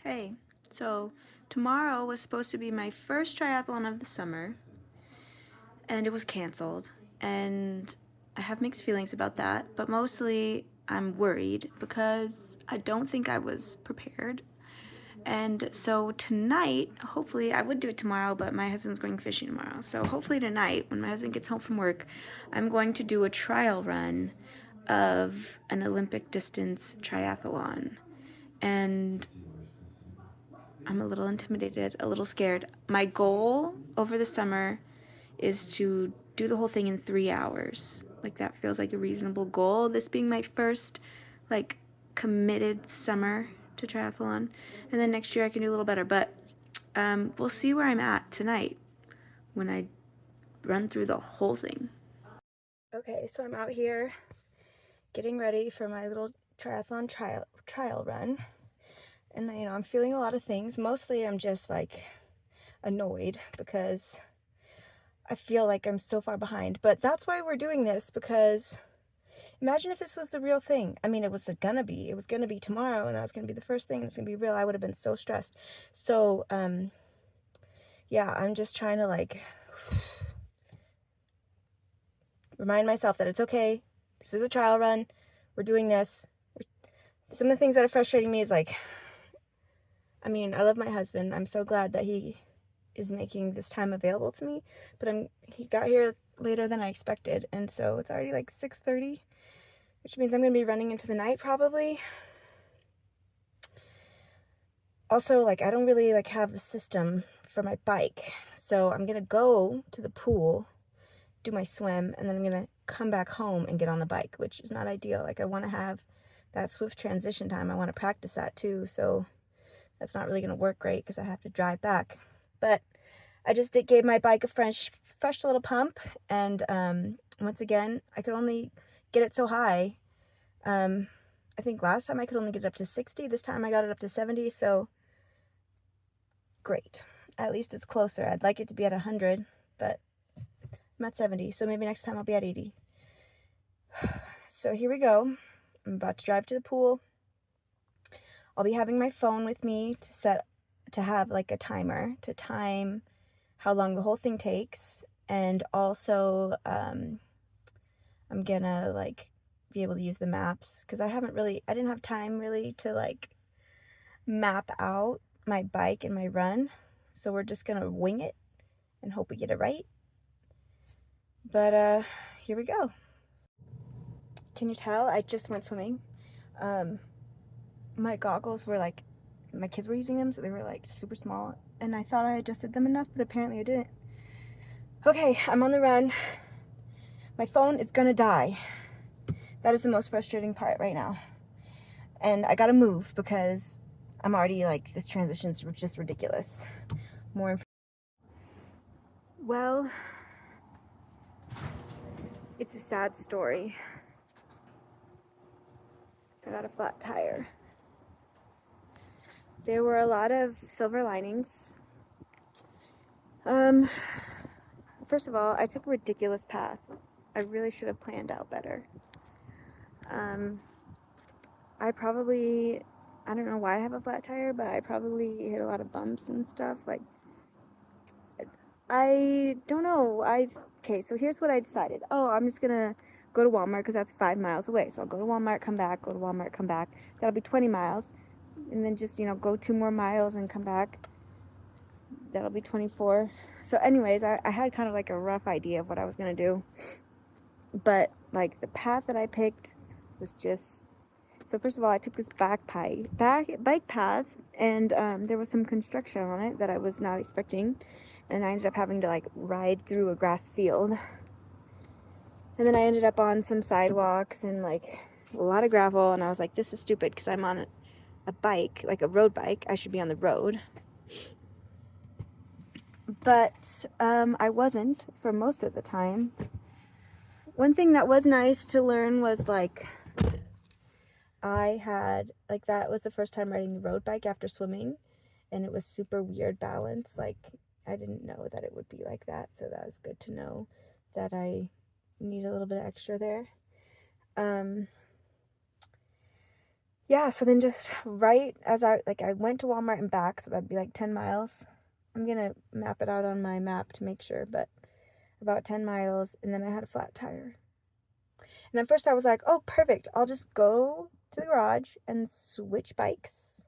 Hey, so tomorrow was supposed to be my first triathlon of the summer, and it was canceled. And I have mixed feelings about that, but mostly I'm worried because I don't think I was prepared. And so tonight, hopefully, I would do it tomorrow, but my husband's going fishing tomorrow. So hopefully tonight, when my husband gets home from work, I'm going to do a trial run of an Olympic distance triathlon. And I'm a little intimidated, a little scared. My goal over the summer is to do the whole thing in 3 hours. Like, that feels like a reasonable goal. This being my first, like, committed summer to triathlon. And then next year I can do a little better. But we'll see where I'm at tonight when I run through the whole thing. Okay, so I'm out here getting ready for my little triathlon trial run. And, I'm feeling a lot of things. Mostly I'm just, like, annoyed because I feel like I'm so far behind. But that's why we're doing this, because imagine if this was the real thing. I mean, it was gonna be tomorrow, and that was gonna be the first thing, and it's gonna be real. I would have been so stressed. So, yeah, I'm just trying to, like, remind myself that it's okay. This is a trial run. We're doing this. Some of the things that are frustrating me is, like, I mean, I love my husband. I'm so glad that he is making this time available to me, but he got here later than I expected, and so it's already like 6:30, which means I'm gonna be running into the night probably. Also, like, I don't really like have a system for my bike, so I'm gonna go to the pool, do my swim, and then I'm gonna come back home and get on the bike, which is not ideal. Like, I want to have that swift transition time. I want to practice that too, so that's not really gonna work great because I have to drive back. But I just gave my bike a fresh little pump, and once again, I could only get it so high. I think last time I could only get it up to 60. This time I got it up to 70, so great. At least it's closer. I'd like it to be at 100, but I'm at 70, so maybe next time I'll be at 80. So here we go. I'm about to drive to the pool. I'll be having my phone with me to have like a timer to time how long the whole thing takes, and also I'm gonna like be able to use the maps because I didn't have time really to like map out my bike and my run, so we're just gonna wing it and hope we get it right. But here we go. Can you tell I just went swimming? My goggles were like, my kids were using them, so they were like super small, and I thought I adjusted them enough, but apparently I didn't. Okay, I'm on the run. My phone is gonna die. That is the most frustrating part right now. And I gotta move because I'm already like, this transition's just ridiculous. More information. Well, it's a sad story. I got a flat tire. There were a lot of silver linings. First of all, I took a ridiculous path. I really should have planned out better. I don't know why I have a flat tire, but I probably hit a lot of bumps and stuff. Like, I don't know. Okay, so here's what I decided. Oh, I'm just gonna go to Walmart because that's 5 miles away. So I'll go to Walmart, come back, go to Walmart, come back. That'll be 20 miles. And then just, go 2 more miles and come back. That'll be 24. So anyways, I had kind of like a rough idea of what I was gonna do. But like the path that I picked was just, so first of all, I took this bike path, and there was some construction on it that I was not expecting, and I ended up having to like ride through a grass field, and then I ended up on some sidewalks and like a lot of gravel, and I was like, this is stupid because I'm on a bike, like a road bike. I should be on the road. But I wasn't for most of the time. One thing that was nice to learn was like, that was the first time riding the road bike after swimming, and it was super weird balance. Like, I didn't know that it would be like that, so that was good to know that I need a little bit of extra there. yeah, so then just right as I went to Walmart and back, so that'd be like 10 miles. I'm gonna map it out on my map to make sure, but about 10 miles, and then I had a flat tire. And at first I was like, oh, perfect. I'll just go to the garage and switch bikes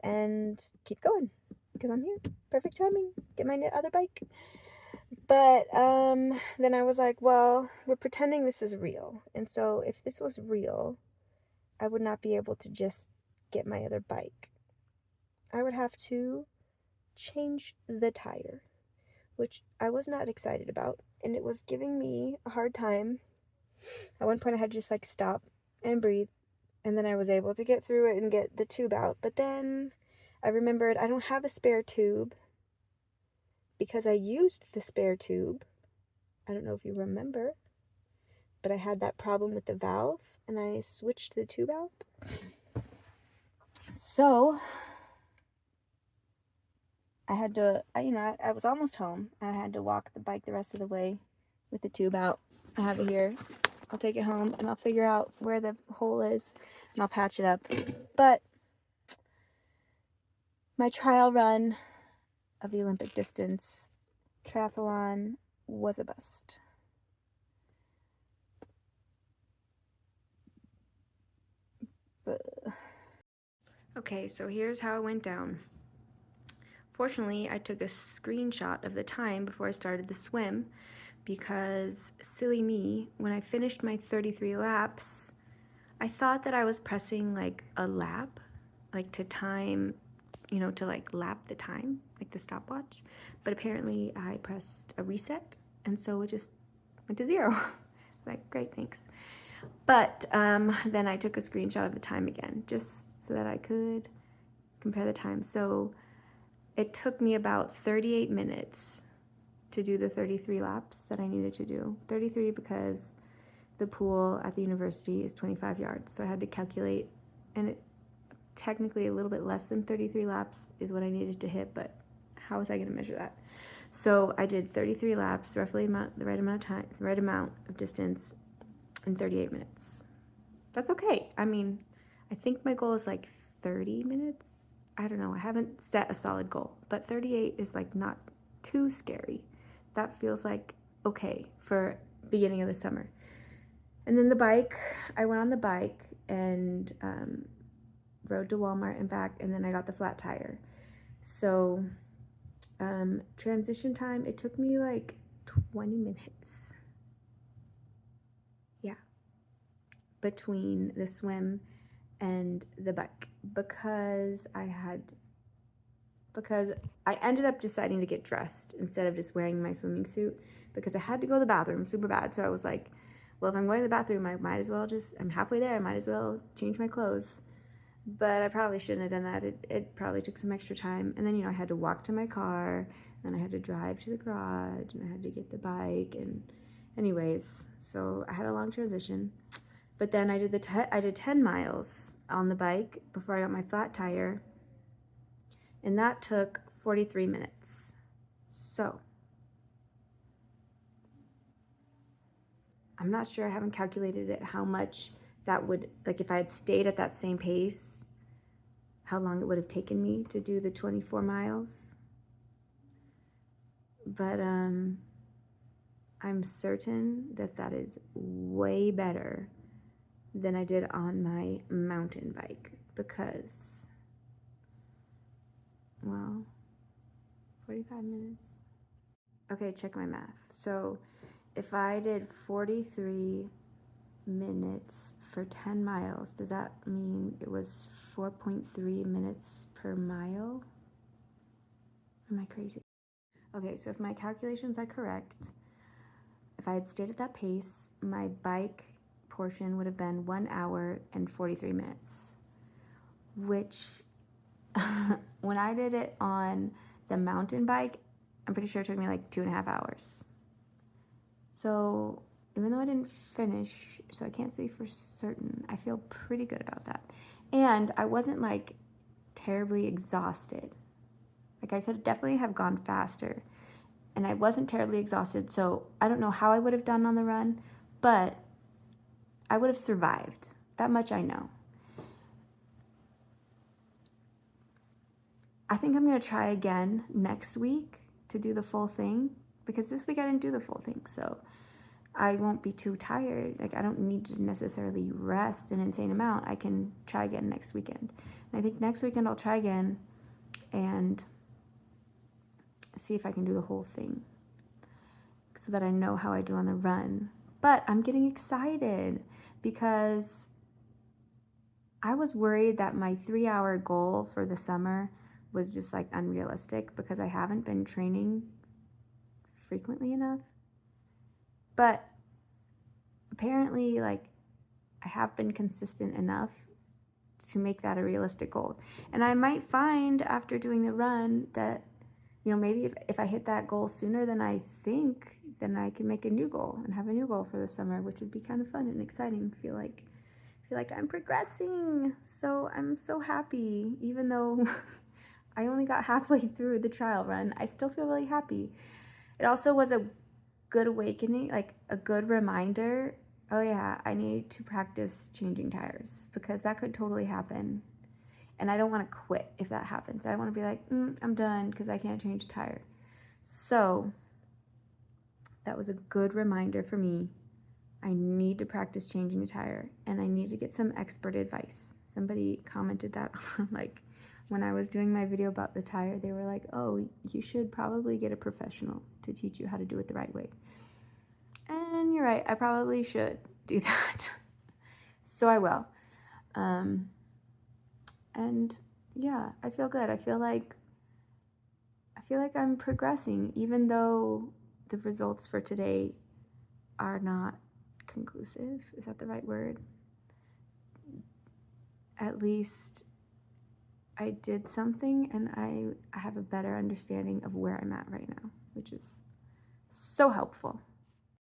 and keep going because I'm here. Perfect timing. Get my other bike. But then I was like, well, we're pretending this is real. And so if this was real, I would not be able to just get my other bike. I would have to change the tire, which I was not excited about. And it was giving me a hard time. At one point, I had to just like stop and breathe. And then I was able to get through it and get the tube out. But then I remembered I don't have a spare tube because I used the spare tube. I don't know if you remember, but I had that problem with the valve and I switched the tube out. So I had to, I was almost home. I had to walk the bike the rest of the way with the tube out. I have it here. I'll take it home and I'll figure out where the hole is and I'll patch it up. But my trial run of the Olympic distance triathlon was a bust. Okay, so here's how it went down. Fortunately, I took a screenshot of the time before I started the swim because, silly me, when I finished my 33 laps, I thought that I was pressing like a lap, like to time, to like lap the time, like the stopwatch. But apparently I pressed a reset and so it just went to 0. Like, great, thanks. But then I took a screenshot of the time again, just so that I could compare the time. So it took me about 38 minutes to do the 33 laps that I needed to do. 33 because the pool at the university is 25 yards. So I had to calculate, and it technically a little bit less than 33 laps is what I needed to hit, but how was I going to measure that? So I did 33 laps, roughly the right amount of time, the right amount of distance in 38 minutes. That's okay. I mean, I think my goal is like 30 minutes. I don't know. I haven't set a solid goal, but 38 is like not too scary. That feels like okay for beginning of the summer. And then the bike, I went on the bike and rode to Walmart and back, and then I got the flat tire. So transition time, it took me like 20 minutes. Yeah. Between the swim and the bike because I ended up deciding to get dressed instead of just wearing my swimming suit because I had to go to the bathroom super bad. So I was like, well, if I'm going to the bathroom, I might as well I'm halfway there. I might as well change my clothes. But I probably shouldn't have done that. It probably took some extra time. And then, I had to walk to my car, and I had to drive to the garage, and I had to get the bike. And anyways, so I had a long transition. But then I did 10 miles on the bike before I got my flat tire, and that took 43 minutes. So I'm not sure, I haven't calculated it, how much that would, like if I had stayed at that same pace, how long it would have taken me to do the 24 miles. But I'm certain that is way better than I did on my mountain bike because, well, 45 minutes. Okay, check my math. So if I did 43 minutes for 10 miles, does that mean it was 4.3 minutes per mile? Am I crazy? Okay, so if my calculations are correct, if I had stayed at that pace, my bike portion would have been 1 hour and 43 minutes, which when I did it on the mountain bike, I'm pretty sure it took me like 2.5 hours. So even though I didn't finish, so I can't say for certain, I feel pretty good about that. And I wasn't like terribly exhausted. Like I could definitely have gone faster. And I wasn't terribly exhausted, so I don't know how I would have done on the run, but I would have survived. That much I know. I think I'm going to try again next week to do the full thing, because this week I didn't do the full thing. So I won't be too tired. Like, I don't need to necessarily rest an insane amount. I can try again next weekend. And I think next weekend I'll try again and see if I can do the whole thing so that I know how I do on the run. But I'm getting excited because I was worried that my 3-hour goal for the summer was just like unrealistic because I haven't been training frequently enough. But apparently, like, I have been consistent enough to make that a realistic goal. And I might find after doing the run that, you know, maybe if I hit that goal sooner than I think, then I can make a new goal and have a new goal for the summer, which would be kind of fun and exciting. Feel like I'm progressing. So I'm so happy. Even though I only got halfway through the trial run, I still feel really happy. It also was a good awakening, like a good reminder. Oh yeah, I need to practice changing tires, because that could totally happen. And I don't want to quit if that happens. I want to be like, I'm done because I can't change a tire. So that was a good reminder for me. I need to practice changing a tire, and I need to get some expert advice. Somebody commented that like when I was doing my video about the tire, they were like, oh, you should probably get a professional to teach you how to do it the right way. And you're right, I probably should do that. So I will. And yeah, I feel good. I feel like I'm progressing, even though the results for today are not conclusive. Is that the right word? At least I did something, and I have a better understanding of where I'm at right now, which is so helpful.